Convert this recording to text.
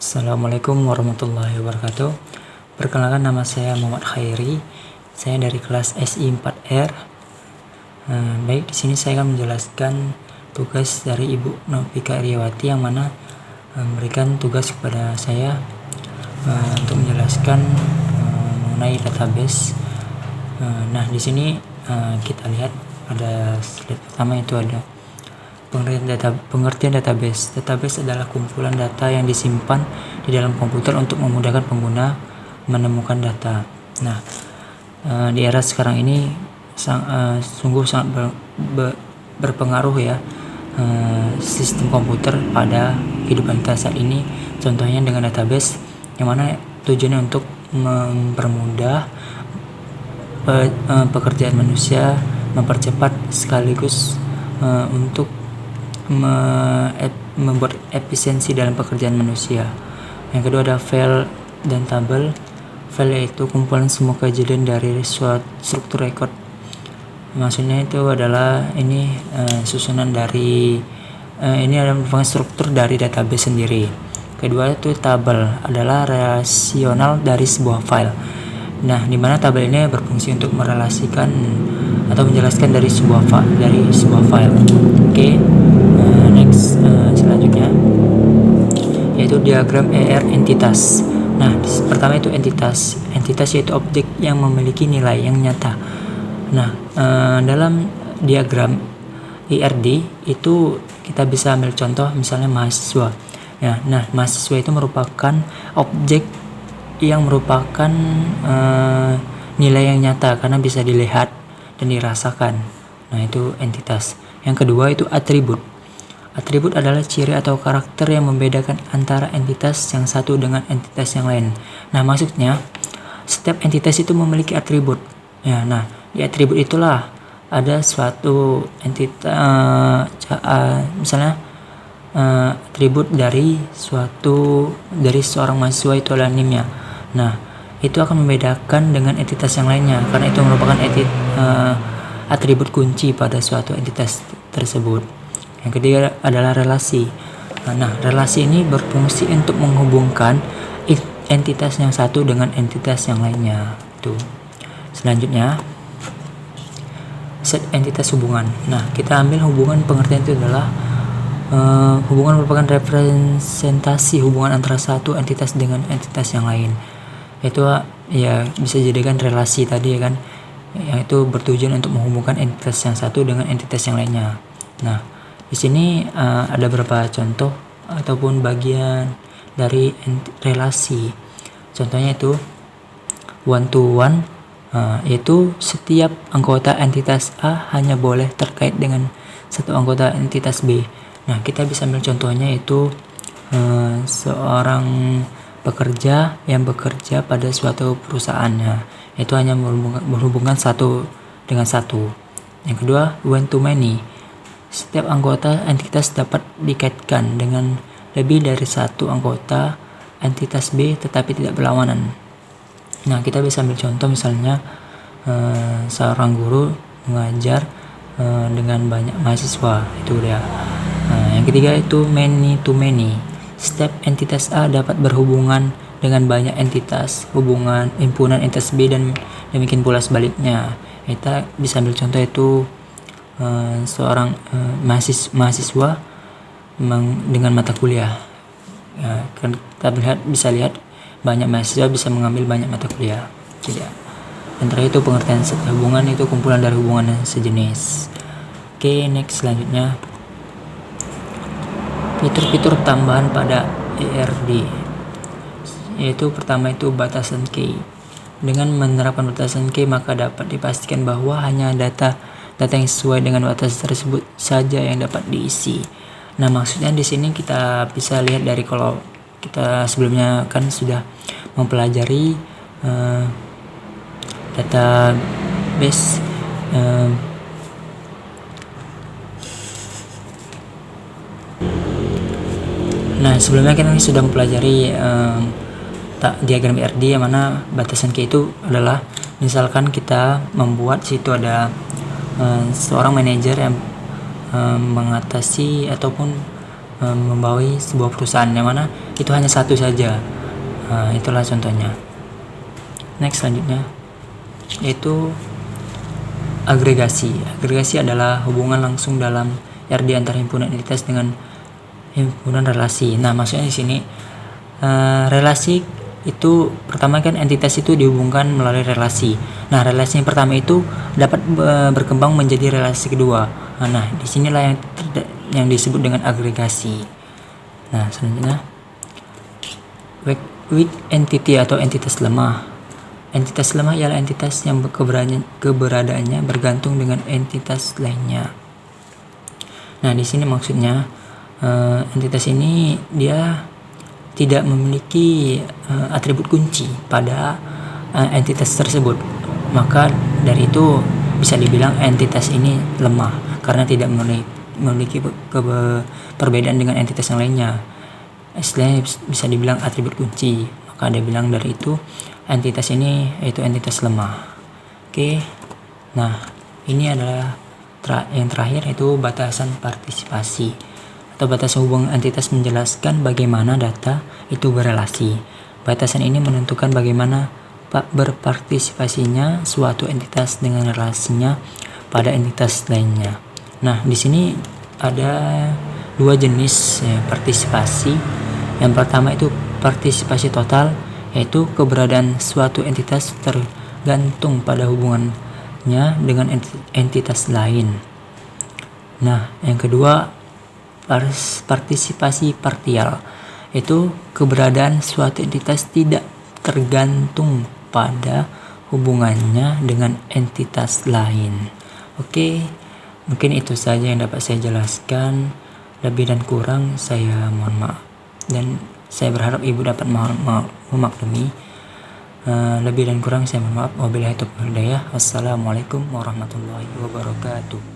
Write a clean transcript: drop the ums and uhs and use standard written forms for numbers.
Assalamualaikum warahmatullahi wabarakatuh. Perkenalkan, nama saya Muhammad Khairi. Saya dari kelas SI 4R. Baik, di sini saya akan menjelaskan tugas dari Ibu Novika Iriawati yang mana memberikan tugas kepada saya untuk menjelaskan mengenai database. Nah, di sini kita lihat pada slide pertama itu ada pengertian database. Database adalah kumpulan data yang disimpan di dalam komputer untuk memudahkan pengguna menemukan data. Nah, di era sekarang ini sungguh sangat berpengaruh ya sistem komputer pada kehidupan kita saat ini. Contohnya dengan database, yang mana tujuannya untuk mempermudah pekerjaan manusia, mempercepat sekaligus untuk membuat efisiensi dalam pekerjaan manusia. Yang kedua ada file dan tabel. File yaitu kumpulan semua kejadian dari suatu struktur record. Maksudnya itu adalah ini susunan dari ini adalah merupakan struktur dari database sendiri. Kedua itu tabel adalah relasional dari sebuah file. Nah, di mana tabel ini berfungsi untuk merelasikan atau menjelaskan dari sebuah file. Oke. Next, selanjutnya yaitu diagram ER entitas. Nah, pertama itu entitas. Entitas yaitu objek yang memiliki nilai yang nyata. Nah, dalam diagram IRD itu kita bisa ambil contoh misalnya mahasiswa. Ya, nah mahasiswa itu merupakan objek yang merupakan nilai yang nyata karena bisa dilihat dan dirasakan. Nah, itu entitas. Yang kedua itu atribut. Atribut adalah ciri atau karakter yang membedakan antara entitas yang satu dengan entitas yang lain. Nah, maksudnya setiap entitas itu memiliki atribut. Ya, nah di atribut itulah ada suatu entitas, misalnya atribut dari seorang mahasiswa itu adalah NIM-nya. Nah, itu akan membedakan dengan entitas yang lainnya karena itu merupakan atribut kunci pada suatu entitas tersebut. Yang ketiga adalah relasi. Nah, relasi ini berfungsi untuk menghubungkan entitas yang satu dengan entitas yang lainnya. Tuh. Selanjutnya, set entitas hubungan. Nah, kita ambil hubungan, pengertian itu adalah hubungan merupakan representasi hubungan antara satu entitas dengan entitas yang lain. Itu ya bisa jadikan relasi tadi ya kan, yang itu bertujuan untuk menghubungkan entitas yang satu dengan entitas yang lainnya. Nah, di sini ada beberapa contoh ataupun bagian dari relasi. Contohnya itu one to one, yaitu setiap anggota entitas A hanya boleh terkait dengan satu anggota entitas B. Nah, kita bisa ambil contohnya itu seorang pekerja yang bekerja pada suatu perusahaannya, itu hanya berhubungan satu dengan satu. Yang kedua, one to many. Setiap anggota entitas dapat dikaitkan dengan lebih dari satu anggota entitas B tetapi tidak berlawanan. Nah, kita bisa ambil contoh misalnya seorang guru mengajar dengan banyak mahasiswa, itu dia. Yang ketiga itu many to many. Setiap entitas A dapat berhubungan dengan banyak entitas, hubungan himpunan entitas B dan demikian pula sebaliknya. Kita bisa ambil contoh itu seorang mahasiswa dengan mata kuliah. Ya, kan kita bisa lihat banyak mahasiswa bisa mengambil banyak mata kuliah. Jadi, dan terakhir itu pengertian set hubungan itu kumpulan dari hubungan sejenis. Oke, next selanjutnya fitur-fitur tambahan pada ERD, yaitu pertama itu batasan key. Dengan menerapkan batasan key maka dapat dipastikan bahwa hanya data yang sesuai dengan batas tersebut saja yang dapat diisi. Nah, maksudnya di sini kita bisa lihat dari kalau kita sebelumnya kan sudah mempelajari database Nah, sebelumnya kita sudah mempelajari diagram ERD, yang mana batasan key itu adalah misalkan kita membuat situ ada seorang manajer yang mengatasi ataupun membawahi sebuah perusahaan yang mana itu hanya satu saja. Itulah contohnya. Next, selanjutnya yaitu agregasi. Agregasi adalah hubungan langsung dalam RD antara himpunan entitas dengan himpunan relasi. Nah, maksudnya di sini relasi itu pertama kan entitas itu dihubungkan melalui relasi. Nah, relasi yang pertama itu dapat berkembang menjadi relasi kedua. Nah, disinilah yang disebut dengan agregasi. Nah, selanjutnya weak entity atau entitas lemah. Entitas lemah ialah entitas yang keberadaannya bergantung dengan entitas lainnya. Nah, di sini maksudnya entitas ini dia tidak memiliki atribut kunci pada entitas tersebut. Maka dari itu bisa dibilang entitas ini lemah karena tidak memiliki perbedaan dengan entitas yang lainnya. Istilahnya bisa dibilang atribut kunci. Maka dia bilang dari itu entitas ini yaitu entitas lemah. Oke. Nah, ini adalah yang terakhir yaitu batasan partisipasi atau batasan hubungan entitas menjelaskan bagaimana data itu berelasi. Batasan ini menentukan bagaimana berpartisipasinya suatu entitas dengan relasinya pada entitas lainnya. Nah, di sini ada dua jenis partisipasi. Yang pertama itu partisipasi total, yaitu keberadaan suatu entitas tergantung pada hubungannya dengan entitas lain. Nah, yang kedua partisipasi partial, yaitu keberadaan suatu entitas tidak tergantung pada hubungannya dengan entitas lain. Oke, mungkin itu saja yang dapat saya jelaskan. Lebih dan kurang saya mohon maaf, dan saya berharap ibu dapat memaklumi. Lebih dan kurang saya mohon maaf. Wabillahi taufiq wal hidayah. Wassalamualaikum warahmatullahi wabarakatuh.